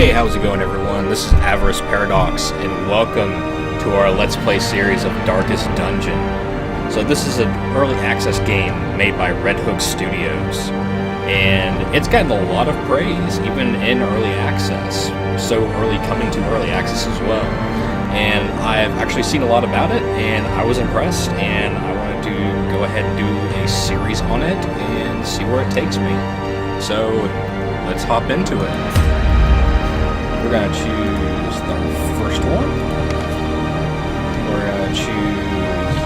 Hey, how's it going everyone? This is Avarice Paradox, and welcome to our Let's Play series of Darkest Dungeon. So this is an early access game made by Red Hook Studios, and it's gotten a lot of praise, even in early access. So early, coming to early access as well. And I've actually seen a lot about it, and I was impressed, and I wanted to go ahead and do a series on it and see where it takes me. So let's hop into it. We're going to choose the first one. We're going to choose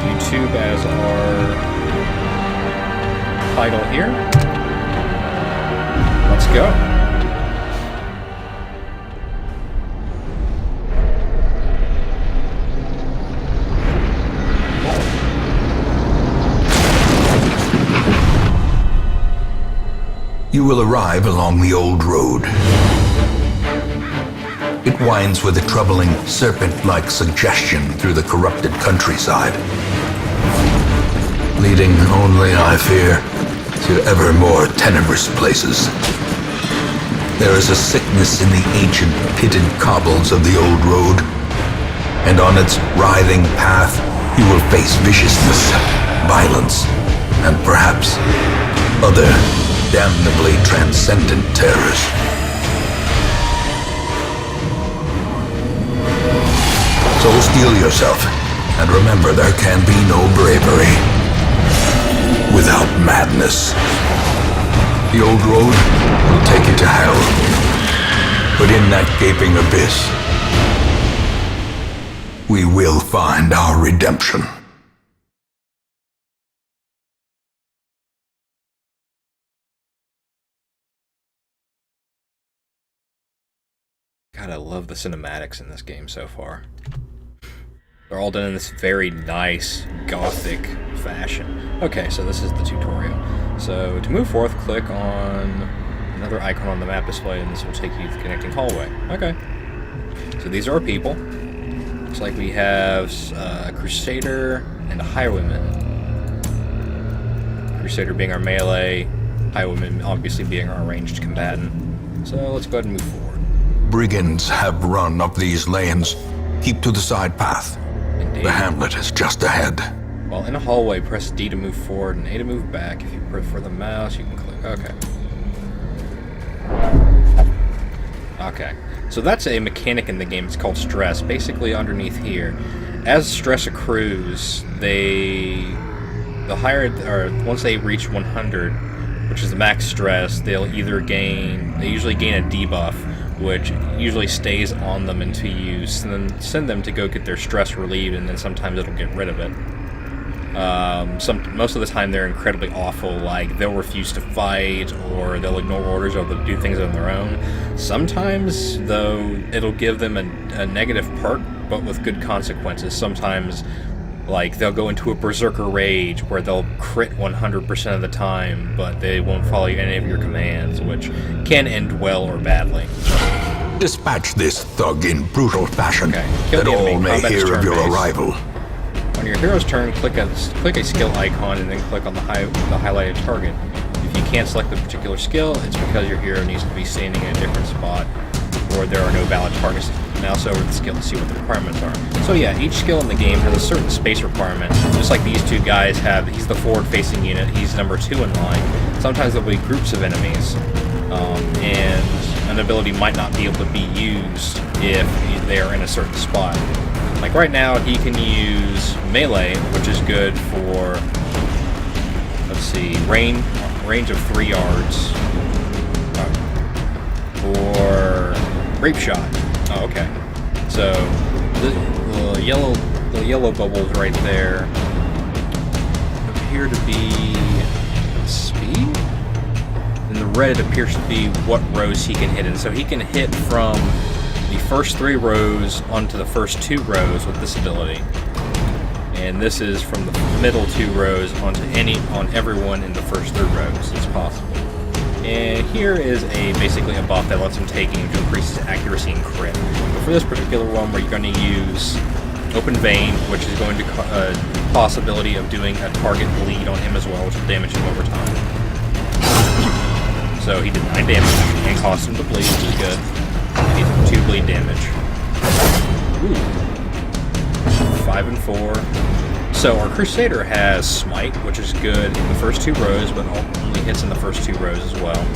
YouTube as our title here. Let's go. You will arrive along the old road. It winds with a troubling, serpent-like suggestion through the corrupted countryside, leading only, I fear, to ever more tenebrous places. There is a sickness in the ancient pitted cobbles of the old road, and on its writhing path you will face viciousness, violence, and perhaps other damnably transcendent terrors. So steel yourself, and remember there can be no bravery without madness. The old road will take you to hell, but in that gaping abyss, we will find our redemption. God, I love the cinematics in this game so far. They're all done in this very nice, gothic fashion. Okay, so this is the tutorial. So to move forth, click on another icon on the map display, and this will take you to the connecting hallway. Okay. So these are our people. Looks like we have a Crusader and a Highwayman. Crusader being our melee, Highwayman obviously being our ranged combatant. So let's go ahead and move forward. Brigands have run up these lanes. Keep to the side path. Indeed. The hamlet is just ahead. While in a hallway, press D to move forward and A to move back. If you prefer the mouse, you can click. Okay, so that's a mechanic in the game. It's called stress. Basically, underneath here, as stress accrues, once they reach 100, which is the max stress, they usually gain a debuff, which usually stays on them until you send them to go get their stress relieved, and then sometimes it'll get rid of it. Most of the time they're incredibly awful, like they'll refuse to fight, or they'll ignore orders, or they'll do things on their own. Sometimes, though, it'll give them a negative perk, but with good consequences. Sometimes, like, they'll go into a berserker rage where they'll crit 100% of the time, but they won't follow any of your commands, which can end well or badly. Dispatch this thug in brutal fashion, Kill that all may hear of your arrival. On your hero's turn, click a skill icon and then click on the highlighted target. If you can't select the particular skill, it's because your hero needs to be standing in a different spot, or there are no valid targets. Mouse over the skill to see what the requirements are. So yeah, each skill in the game has a certain space requirement, just like these two guys have. He's the forward-facing unit, he's number 2 in line. Sometimes there'll be groups of enemies, and an ability might not be able to be used if they are in a certain spot. Like right now, he can use melee, which is good for, let's see, range of 3 yards, or grape shot. Oh, okay. So the yellow bubbles right there appear to be speed, and the red appears to be what rows he can hit in. So he can hit from the first 3 rows onto the first 2 rows with this ability, and this is from the middle 2 rows on everyone in the first 3 rows. It's possible. And here is basically a buff that lets him take aim to increase his accuracy and crit. But for this particular one, we're going to use Open Vein, which is going to possibility of doing a target bleed on him as well, which will damage him over time. So he did 9 damage and cost him to bleed, which is good. And he took 2 bleed damage. Ooh. 5 and 4. So our Crusader has Smite, which is good in the first 2 rows, but only hits in the first 2 rows as well.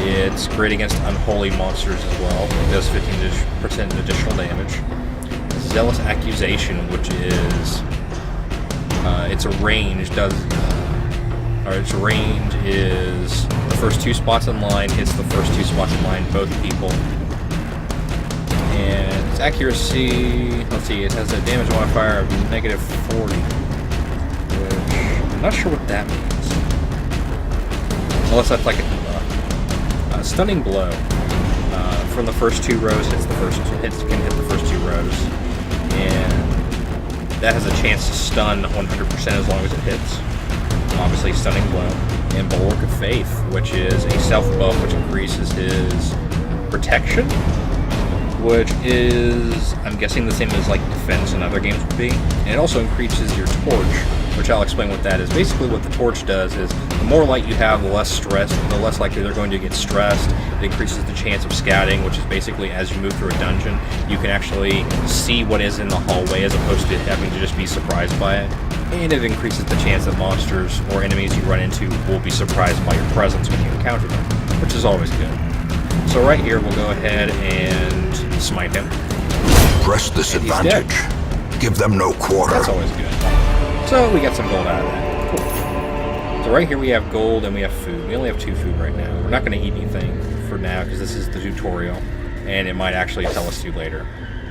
It's great against unholy monsters as well. It does 15% additional damage. Zealous Accusation, which is its range its range is the first 2 spots in line, hits the first 2 spots in line, both people. And its accuracy, let's see, it has a damage modifier of -40, which I'm not sure what that means. Unless that's like a stunning blow. From the first 2 rows, can hit the first 2 rows, and that has a chance to stun 100% as long as it hits. Obviously, stunning blow. And Bulwark of Faith, which is a self buff which increases his protection, which is, I'm guessing, the same as like defense in other games would be. And it also increases your torch, which I'll explain what that is. Basically, what the torch does is the more light you have, the less likely they're going to get stressed. It increases the chance of scouting, which is basically as you move through a dungeon, you can actually see what is in the hallway as opposed to having to just be surprised by it. And it increases the chance that monsters or enemies you run into will be surprised by your presence when you encounter them, which is always good. So right here, we'll go ahead and smite him. Press this advantage. Give them no quarter. That's always good. So we got some gold out of that. Cool. So right here we have gold and we have food. We only have 2 food right now. We're not going to eat anything for now because this is the tutorial, and it might actually tell us to later.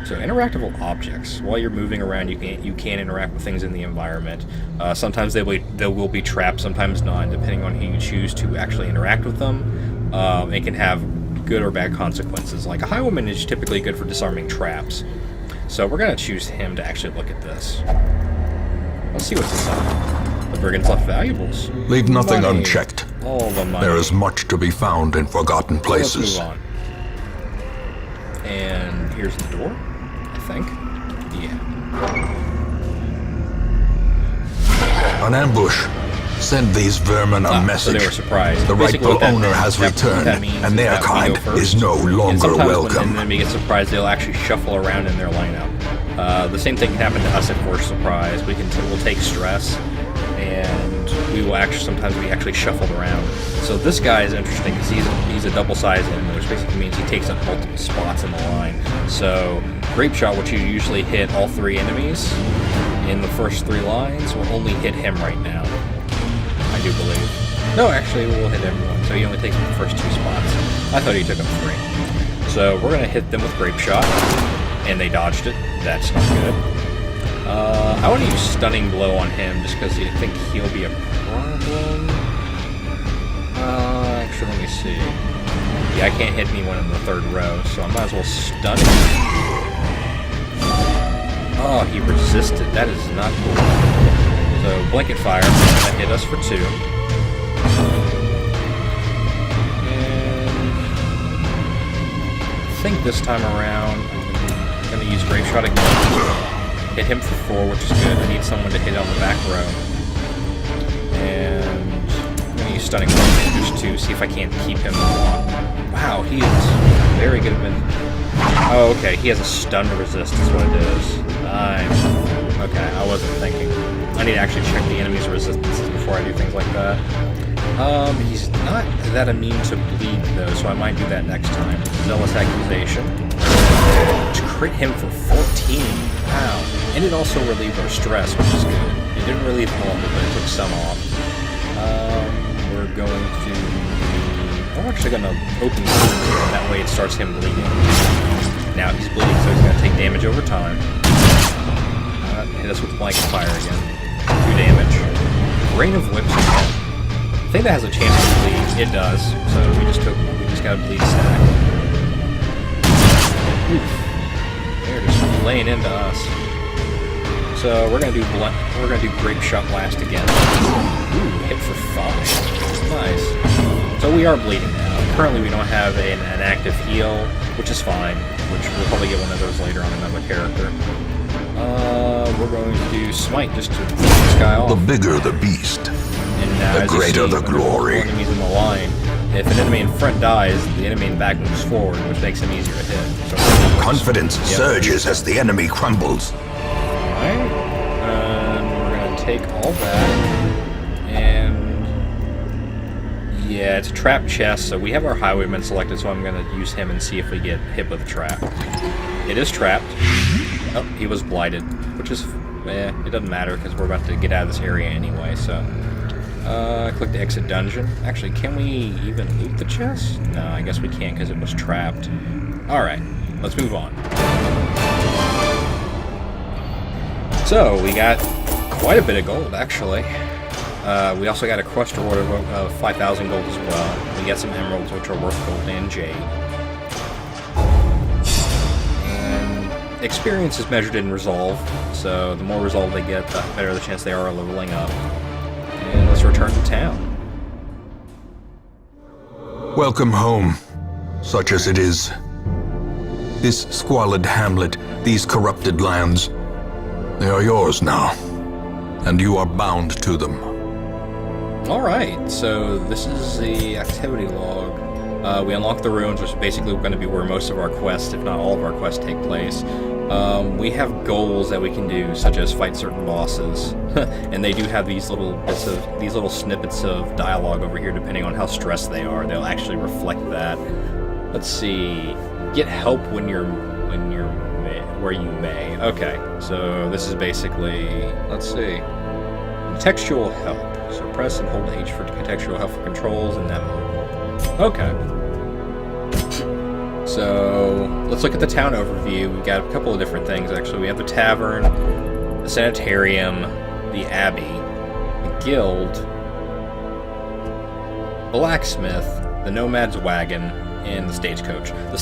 So interactable objects. While you're moving around, you can interact with things in the environment. Sometimes they will be trapped, sometimes not, depending on who you choose to actually interact with them. It can have good or bad consequences. Like a highwayman is typically good for disarming traps. So we're going to choose him to actually look at this. Let's see what's inside. The brigands left valuables. Leave nothing unchecked. All the money. There is much to be found in forgotten places. Let's move on. And here's the door, I think. Yeah. An ambush. Send these vermin a message. So they were surprised. The rightful owner has returned, and their kind is no longer welcome. When an enemy gets surprised, they'll actually shuffle around in their lineup. The same thing can happen to us if we're surprised. We'll take stress, and we will sometimes be actually shuffled around. So this guy is interesting because he's a double-sized enemy, which basically means he takes up multiple spots in the line. So Grape Shot, which you usually hit all 3 enemies in the first 3 lines, will only hit him right now. I do believe. No, actually, we'll hit everyone. So he only takes up the first 2 spots. I thought he took up 3. So we're going to hit them with Grape Shot, and they dodged it. That's not good. I want to use Stunning Blow on him just because I think he'll be a problem. Actually, let me see. Yeah, I can't hit anyone in the 3rd row, so I might as well stun him. Oh, he resisted. That is not cool. So, Blanket Fire, that hit us for 2. And I think this time around, I'm going to use Grape Shot again. Hit him for 4, which is good. I need someone to hit on the back row. And I'm going to use Stunning Blast too, see if I can't keep him on. Wow, he is very good at it. Oh, okay, he has a stun resist is what it is. Okay, I wasn't thinking. I need to actually check the enemy's resistances before I do things like that. He's not that immune to bleed though, so I might do that next time. Zealous Accusation. To crit him for 14. Wow. And it also relieved our stress, which is good. It didn't relieve all of it, but it took some off. We're going to... I'm actually going to open him, that way it starts him bleeding. Now he's bleeding, so he's going to take damage over time. Hit us with Blanket Fire again. 2 damage. Rain of Whips again. I think that has a chance to bleed. It does. So we just got a bleed stack. Oof. They're just laying into us. So we're gonna do Grape Shot Blast again. Ooh, hit for 5. Nice. So we are bleeding now. Currently we don't have an active heal, which is fine. Which we'll probably get one of those later on another character. We're going to do Smite just to finish this guy off. The bigger the beast, and the greater the glory. Enemies in the line. If an enemy enemy in front dies, the enemy in the back moves forward, which makes him easier to hit. So Confidence surges as the enemy crumbles. Alright. We're going to take all that. And... yeah, it's a trap chest, so we have our highwayman selected, so I'm going to use him and see if we get hit with a trap. It is trapped. Oh, he was blighted, which is... it doesn't matter, because we're about to get out of this area anyway, so... click the exit dungeon. Actually, can we even loot the chest? No, I guess we can't because it was trapped. Alright, let's move on. So, we got quite a bit of gold, actually. We also got a quest reward of 5,000 gold as well. We got some emeralds, which are worth gold and jade. And experience is measured in resolve, so the more resolve they get, the better the chance they are of leveling up. And let's return to town. Welcome home, such as it is. This squalid hamlet, these corrupted lands, they are yours now, and you are bound to them. Alright, so this is the activity log. We unlock the ruins, which is basically going to be where most of our quests, if not all of our quests, take place. We have goals that we can do, such as fight certain bosses, and they do have these little snippets of dialogue over here, depending on how stressed they are. They'll actually reflect that. Let's see. Get help when you're where you may. Okay, so this is basically, let's see, contextual help. So press and hold H for contextual help for controls and that mode. Okay. So, let's look at the town overview. We've got a couple of different things, actually. We have the tavern, the sanitarium, the abbey, the guild, blacksmith, the nomad's wagon, and the stagecoach. The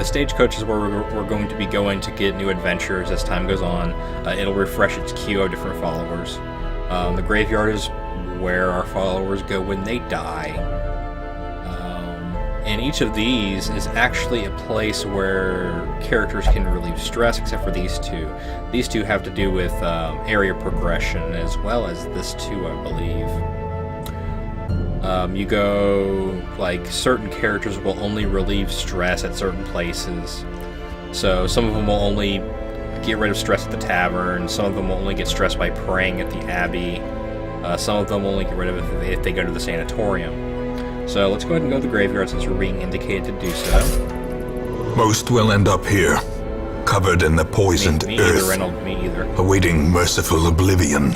stagecoach is where we're going to be going to get new adventures as time goes on. It'll refresh its queue of different followers. The graveyard is where our followers go when they die. And each of these is actually a place where characters can relieve stress, except for these two. These two have to do with area progression, as well as this too, I believe. You go, like, certain characters will only relieve stress at certain places. So some of them will only get rid of stress at the tavern, some of them will only get stressed by praying at the abbey, some of them will only get rid of it if they go to the sanatorium. So let's go ahead and go to the graveyard since we're being indicated to do so. Most will end up here, covered in the poisoned me earth, either, Reynolds, me either. awaiting merciful oblivion.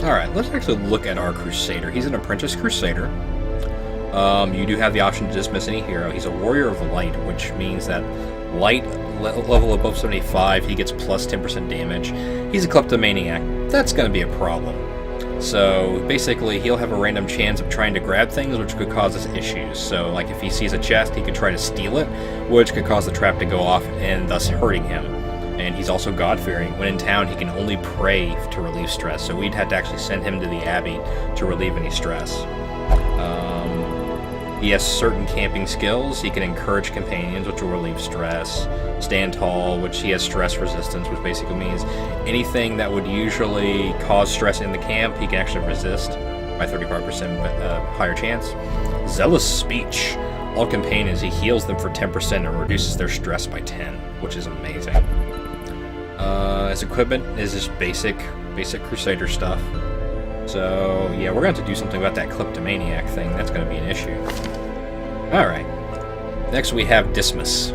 Alright, let's actually look at our Crusader. He's an apprentice Crusader. You do have the option to dismiss any hero. He's a warrior of light, which means that light level above 75, he gets plus 10% damage. He's a kleptomaniac. That's going to be a problem. So basically, he'll have a random chance of trying to grab things, which could cause us issues. So, like, if he sees a chest, he could try to steal it, which could cause the trap to go off and thus hurting him. And he's also God-fearing. When in town, he can only pray to relieve stress, so we'd have to actually send him to the abbey to relieve any stress. He has certain camping skills. He can encourage companions, which will relieve stress. Stand tall, which he has stress resistance, which basically means anything that would usually cause stress in the camp, he can actually resist by 35% higher chance. Zealous speech. All companions, he heals them for 10% and reduces their stress by 10, which is amazing. His equipment is just basic Crusader stuff. So, yeah, we're going to have to do something about that kleptomaniac thing. That's going to be an issue. Alright. Next we have Dismas.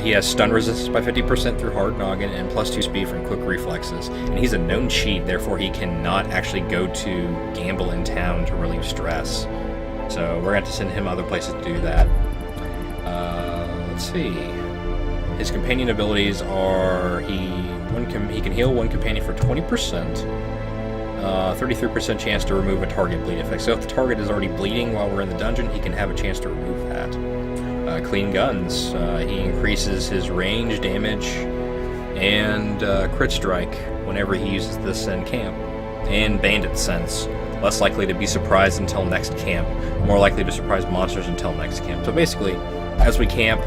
He has stun resistance by 50% through Hard Noggin and plus 2 speed from quick reflexes. And he's a known cheat, therefore he cannot actually go to gamble in town to relieve stress. So we're going to have to send him other places to do that. Let's see. His companion abilities are he can heal one companion for 20%. 33% chance to remove a target bleed effect. So if the target is already bleeding while we're in the dungeon, he can have a chance to remove that. Clean guns. He increases his range, damage, and crit strike whenever he uses this in camp. And bandit sense. Less likely to be surprised until next camp. More likely to surprise monsters until next camp. So basically, as we camp,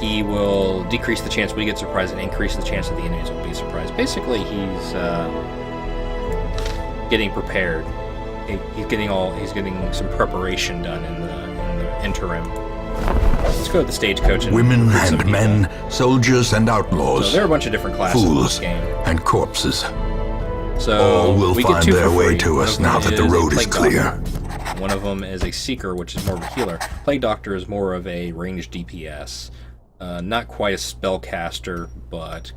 he will decrease the chance we get surprised and increase the chance that the enemies will be surprised. Basically, he's getting prepared. He's getting some preparation done in the interim. Let's go to the stagecoach. And women and men, soldiers and outlaws. So there are a bunch of different classes in fools this game. and corpses. So All will we find get two their for way free. to us One of now them that the is a road is Plague clear. Doctor. One of them is a Seeker, which is more of a healer. Plague Doctor is more of a ranged DPS. Not quite a spellcaster, but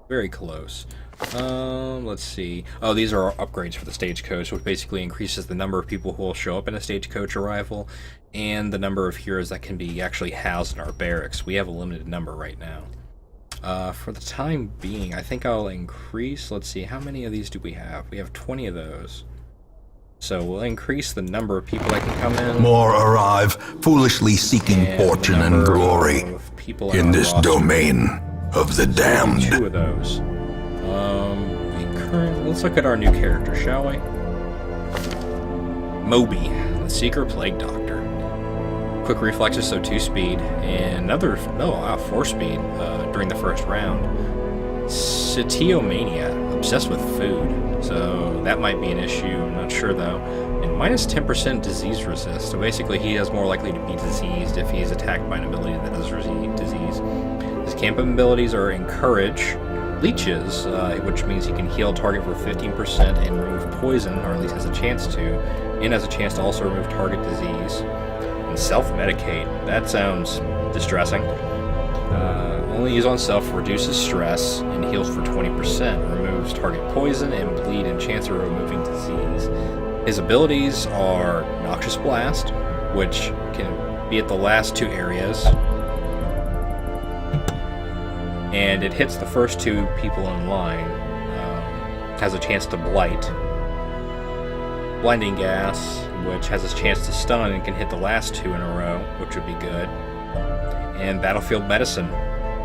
very close. Let's see. Oh, these are upgrades for the stagecoach, which basically increases the number of people who will show up in a stagecoach arrival, and the number of heroes that can be actually housed in our barracks. We have a limited number right now. For the time being, I think I'll increase. Let's see, how many of these do we have? We have 20 of those. So we'll increase the number of people that can come in. More arrive, foolishly seeking fortune and glory in this domain of the damned. 2 of those. Let's look at our new character, shall we? Moby, the Seeker Plague Doctor. Quick reflexes, so 2 speed, and 4 speed during the first round. Satiomania, obsessed with food, so that might be an issue, I'm not sure though. And minus 10% disease resist, so basically he is more likely to be diseased if he is attacked by an ability that does disease. His camp abilities are Encourage, Leeches, which means he can heal target for 15% and remove poison, or at least has a chance to, and has a chance to also remove target disease. And self-medicate, that sounds distressing. Only use on self, reduces stress, and heals for 20%, removes target poison and bleed, and chance of removing disease. His abilities are Noxious Blast, which can be at the last 2 areas, and it hits the first 2 people in line. Has a chance to blight. Blinding Gas, which has a chance to stun and can hit the last 2 in a row, which would be good. And Battlefield Medicine,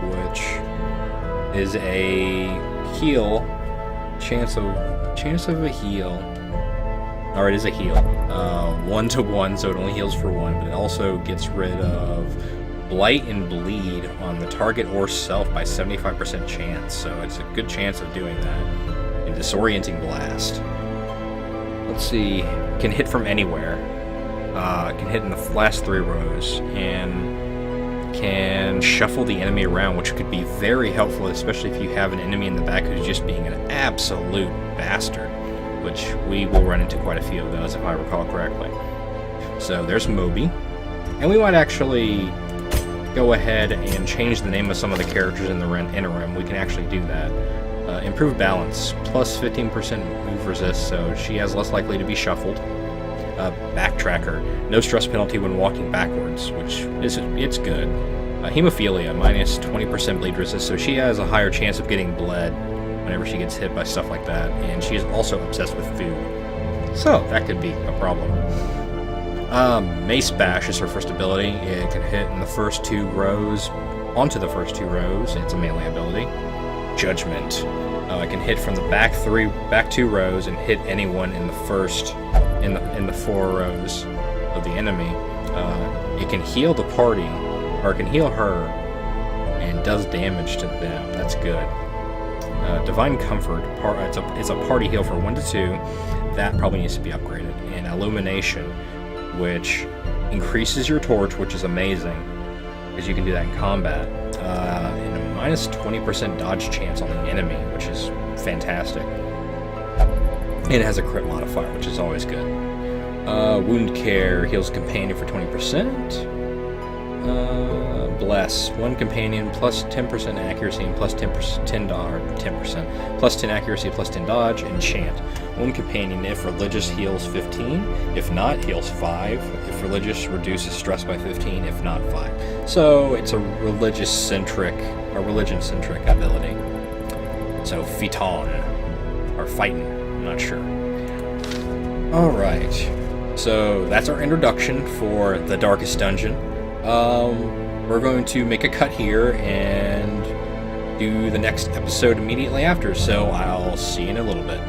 which is a heal, chance of a heal. Or it is a heal, 1-to-1, so it only heals for 1, but it also gets rid of Blight and Bleed on the target or self by 75% chance, so it's a good chance of doing that. And Disorienting Blast. Let's see, can hit from anywhere. Can hit in the last 3 rows, and can shuffle the enemy around, which could be very helpful, especially if you have an enemy in the back who's just being an absolute bastard, which we will run into quite a few of those if I recall correctly. So there's Moby, and we might actually go ahead and change the name of some of the characters in the interim. We can actually do that. Improved Balance, plus 15% move resist, so she has less likely to be shuffled. Backtracker, no stress penalty when walking backwards, which it's good. Hemophilia, minus 20% bleed resist, so she has a higher chance of getting bled whenever she gets hit by stuff like that, and she is also obsessed with food, so that could be a problem. Mace Bash is her first ability. It can hit in the first 2 rows, onto the first 2 rows. It's a melee ability. Judgment. It can hit from the back 2 rows and hit anyone in the first, in the 4 rows of the enemy. It can heal the party, or it can heal her, and does damage to them. That's good. Divine Comfort. It's a party heal for 1 to 2. That probably needs to be upgraded. And Illumination, which increases your torch, which is amazing, because you can do that in combat. And a minus 20% dodge chance on the enemy, which is fantastic. And it has a crit modifier, which is always good. Wound Care heals companion for 20%. Bless, 1 companion plus 10% accuracy and plus 10% plus 10 accuracy plus 10 dodge. Enchant, 1 companion if religious heals 15, if not heals 5, if religious reduces stress by 15, if not 5. So it's a religion-centric ability. So Phaeton, or Phaeton, I'm not sure. Alright, so that's our introduction for The Darkest Dungeon. We're going to make a cut here and do the next episode immediately after, so I'll see you in a little bit.